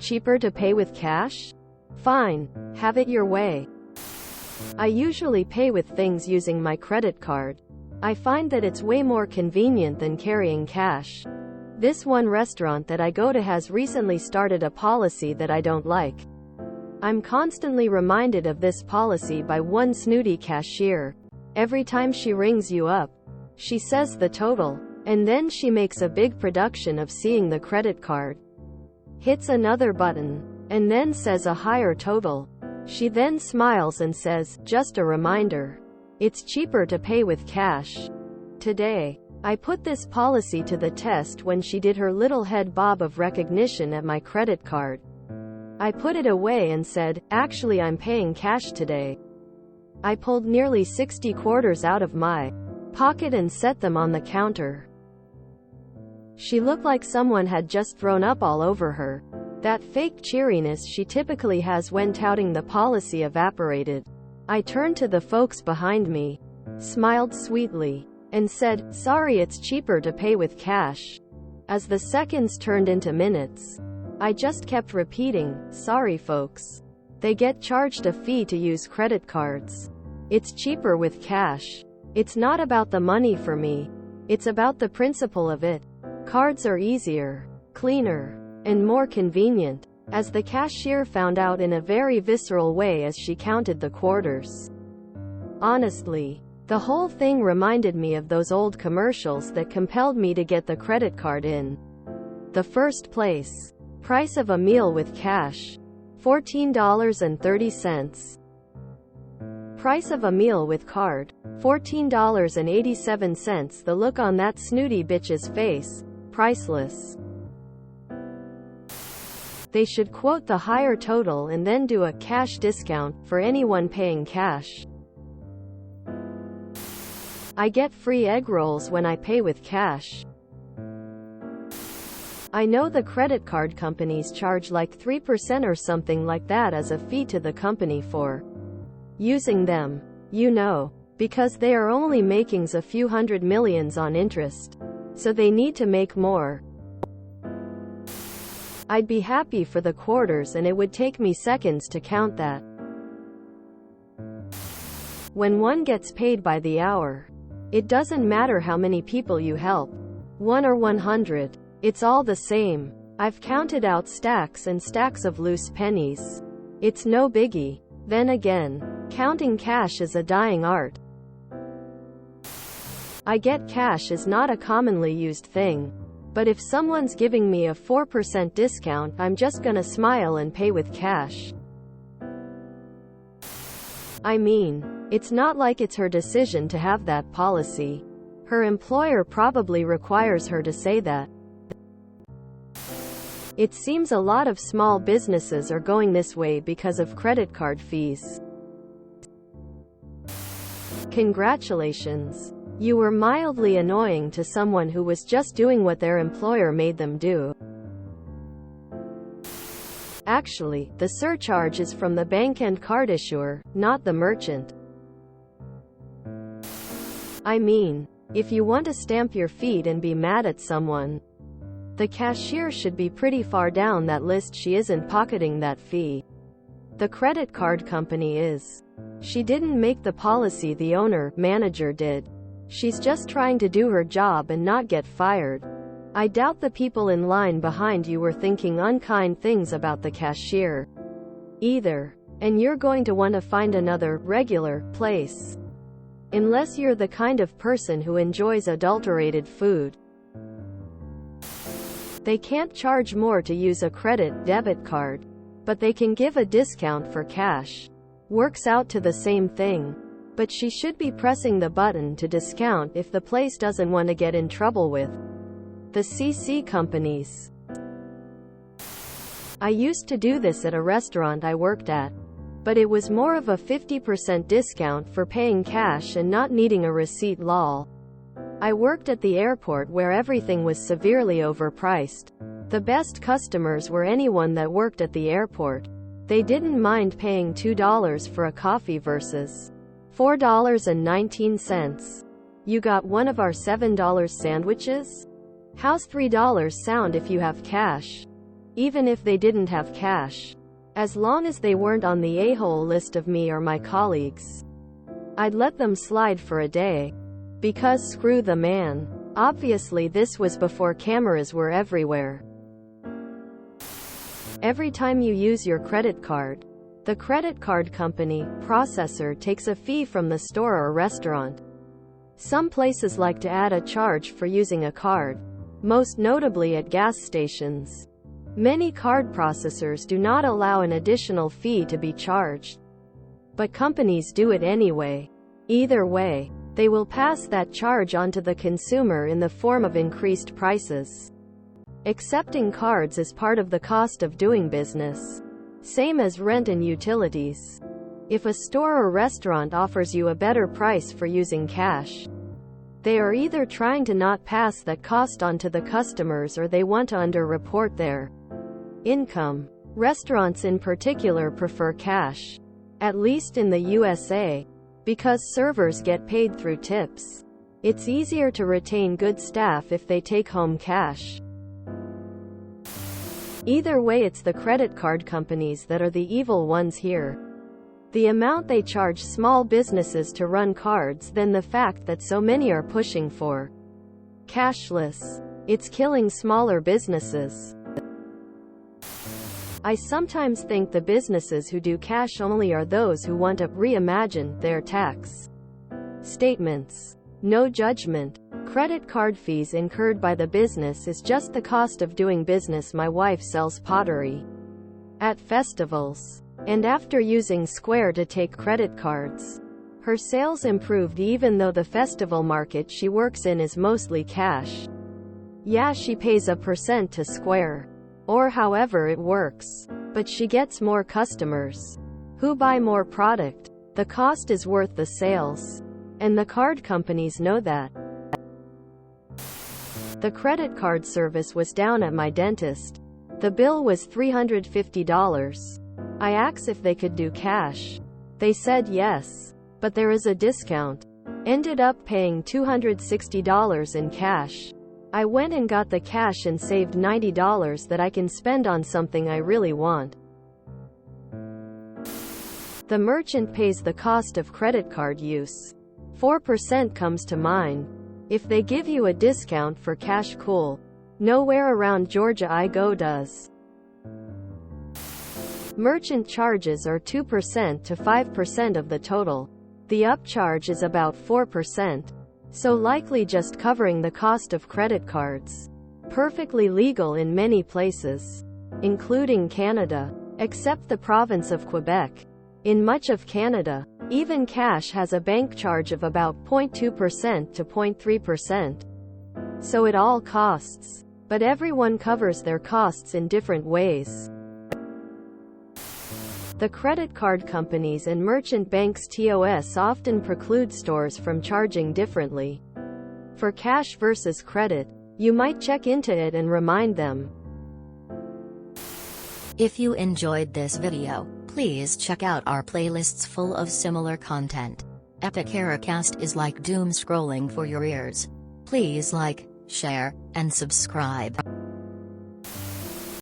Cheaper to pay with cash? Fine. Have it your way. I usually pay with things using my credit card. I find that it's way more convenient than carrying cash. This one restaurant that I go to has recently started a policy that I don't like. I'm constantly reminded of this policy by one snooty cashier. Every time she rings you up, she says the total, and then she makes a big production of seeing the credit card, hits another button, and then says a higher total. She then smiles and says, "Just a reminder. It's cheaper to pay with cash." Today, I put this policy to the test when she did her little head bob of recognition at my credit card. I put it away and said, "Actually, I'm paying cash today." I pulled nearly 60 quarters out of my pocket and set them on the counter. She looked like someone had just thrown up all over her. That fake cheeriness she typically has when touting the policy evaporated. I turned to the folks behind me, smiled sweetly, and said, "Sorry, it's cheaper to pay with cash." As the seconds turned into minutes, I just kept repeating, "Sorry folks. They get charged a fee to use credit cards. It's cheaper with cash. It's not about the money for me. It's about the principle of it. Cards are easier, cleaner, and more convenient." As the cashier found out in a very visceral way as she counted the quarters. Honestly, the whole thing reminded me of those old commercials that compelled me to get the credit card in the first place. Price of a meal with cash, $14.30. Price of a meal with card, $14.87. The look on that snooty bitch's face, priceless. They should quote the higher total and then do a cash discount for anyone paying cash. I get free egg rolls when I pay with cash. I know the credit card companies charge like 3% or something like that as a fee to the company for using them. You know, because they are only making a few hundred millions on interest. So they need to make more. I'd be happy for the quarters and it would take me seconds to count that. When one gets paid by the hour, it doesn't matter how many people you help. 1 or 100. It's all the same. I've counted out stacks and stacks of loose pennies. It's no biggie. Then again, counting cash is a dying art. I get cash is not a commonly used thing. But if someone's giving me a 4% discount, I'm just gonna smile and pay with cash. I mean, it's not like it's her decision to have that policy. Her employer probably requires her to say that. It seems a lot of small businesses are going this way because of credit card fees. Congratulations. You were mildly annoying to someone who was just doing what their employer made them do. Actually, the surcharge is from the bank and card issuer, not the merchant. I mean, if you want to stamp your feet and be mad at someone, the cashier should be pretty far down that list. She isn't pocketing that fee. The credit card company is. She didn't make the policy, the manager did. She's just trying to do her job and not get fired. I doubt the people in line behind you were thinking unkind things about the cashier either. And you're going to want to find another, regular, place. Unless you're the kind of person who enjoys adulterated food. They can't charge more to use a debit card. But they can give a discount for cash. Works out to the same thing. But she should be pressing the button to discount if the place doesn't want to get in trouble with the CC companies. I used to do this at a restaurant I worked at. But it was more of a 50% discount for paying cash and not needing a receipt, lol. I worked at the airport where everything was severely overpriced. The best customers were anyone that worked at the airport. They didn't mind paying $2 for a coffee versus $4.19. You got one of our $7 sandwiches? How's $3 sound if you have cash? even if they didn't have cash. As long as they weren't on the a-hole list of me or my colleagues, I'd let them slide for a day. Because screw the man. Obviously this was before cameras were everywhere. Every time you use your credit card, the credit card company, processor takes a fee from the store or restaurant. Some places like to add a charge for using a card, most notably at gas stations. Many card processors do not allow an additional fee to be charged, but companies do it anyway. Either way, they will pass that charge on to the consumer in the form of increased prices. Accepting cards is part of the cost of doing business. Same as rent and utilities. If a store or restaurant offers you a better price for using cash, they are either trying to not pass that cost on to the customers or they want to underreport their income. Restaurants in particular prefer cash, at least in the USA, because servers get paid through tips. It's easier to retain good staff if they take home cash. Either way, it's the credit card companies that are the evil ones here. The amount they charge small businesses to run cards, then the fact that so many are pushing for cashless. It's killing smaller businesses. I sometimes think the businesses who do cash only are those who want to reimagine their tax statements. No judgment. Credit card fees incurred by the business is just the cost of doing business. My wife sells pottery at festivals, and after using Square to take credit cards, her sales improved even though the festival market she works in is mostly cash. Yeah, she pays a % to Square, or however it works, but she gets more customers who buy more product. The cost is worth the sales, and the card companies know that. The credit card service was down at my dentist. The bill was $350. I asked if they could do cash. They said yes, but there is a discount. Ended up paying $260 in cash. I went and got the cash and saved $90 that I can spend on something I really want. The merchant pays the cost of credit card use. 4% comes to mind. If they give you a discount for cash, cool. Nowhere around Georgia I go does. Merchant charges are 2% to 5% of the total. The upcharge is about 4%, so likely just covering the cost of credit cards. Perfectly legal in many places, including Canada, except the province of Quebec. In much of Canada, even cash has a bank charge of about 0.2% to 0.3%. So it all costs, but everyone covers their costs in different ways. The credit card companies and merchant banks TOS often preclude stores from charging differently for cash versus credit. You might check into it and remind them. If you enjoyed this video, please check out our playlists full of similar content. Epic Ericast is like doom scrolling for your ears. Please like, share, and subscribe.